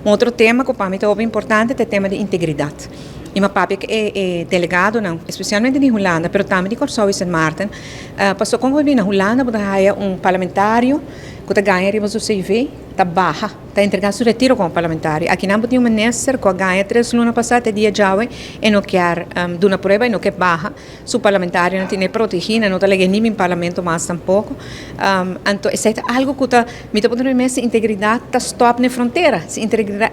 Outro tema que para mim é importante é o tema de integridade. E meu papi é delegado, não, especialmente em Holanda, mas também de Corsou e Sint Maarten. Passou como na Holanda, porque há parlamentário que ganha riba do CV, está barra, está entregando seu retiro como parlamentário. Aqui não tem um ministro que ganha 3 lunas passadas, dia já, e não quer dar uma prova, e não quer barra. Seu parlamentário não tem protegido, não está legando nem parlamento mais tampouco. Então, isso é algo que me está podendo dizer, integridade está stop na fronteira.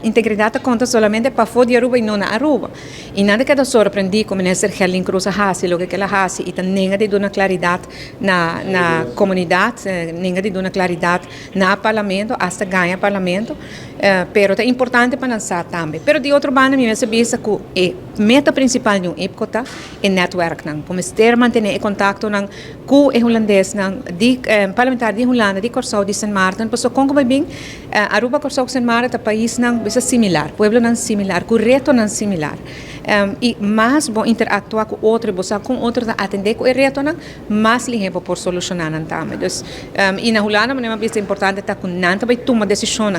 Integridade conta somente para fora de Aruba e não na Aruba. E nada que eu surpreendi com o ministro Gerlin Cruz Hassi, o que ela Hassi, e ninguém de dar claridade na comunidade, ninguém de dar claridade no parlamento, até ganha parlamento, pero é importante para lançar também. Pero de outro bando, me sabia que a meta principal de IPCOTA é network, como ter manter contato com o holandês, parlamentar de Holanda, de Corsou, de Sint Maarten, porque como vai bem, Aruba, Corsou, Sint Maarten, é um país é similar, pueblo não similar, com reto não similar. E mais bom interatuar com outros, com outros atender com o reto, mais limpo por solucionar também. Então, e na Holanda, é importante estar com nanta vai tomar decisão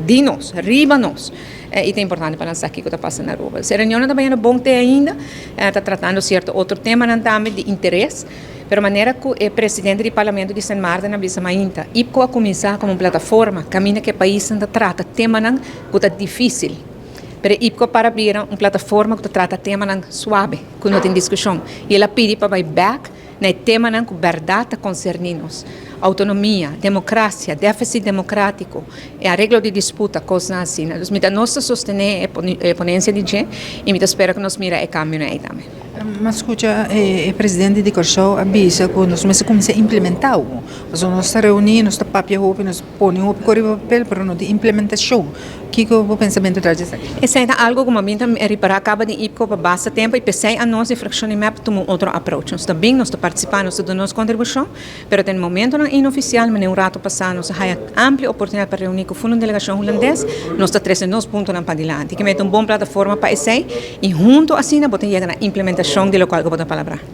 de nós, riba nós. E é importante para nós aqui que está passando na Aruba. A reunião também é bom ter ainda, está tratando certo outro tema também de interesse, pero maneira que o presidente do Parlamento de Sint Maarten avisa ainda, IPCO a começar como uma plataforma, caminha que o país ainda trata tema que é difícil. Pero IPCO para abrir uma plataforma que trata tema suave, que não tem discussão. E ela pede para ir back na tema que verdade concerninos. Autonomia, democracia, déficit democrático, arreglo de disputa, coisas assim. Então, nós sostener a ponência de gente e espero que nós mira e cambio aí também. Mas escuta, o presidente de Corsou avisa que nós começamos a implementar o. Nós reunimos, nós papel, nós ponemos o papel, mas não de implementação. O que o pensamento traz disso? Isso é algo que a gente reparar acaba de ir para bastante tempo e pensei a nós em Fraction Map tomar outro approach. Nós também nós participando, nós dando nossa contribuição, mas tem momento inoficial, mas um rato passado, nós há ampla oportunidade para reunir com a delegação holandesa, nós está trazendo nos pontos para adiante, que é uma boa plataforma para esse e junto assim, nós podemos chegar na implementação de local que eu vou falar.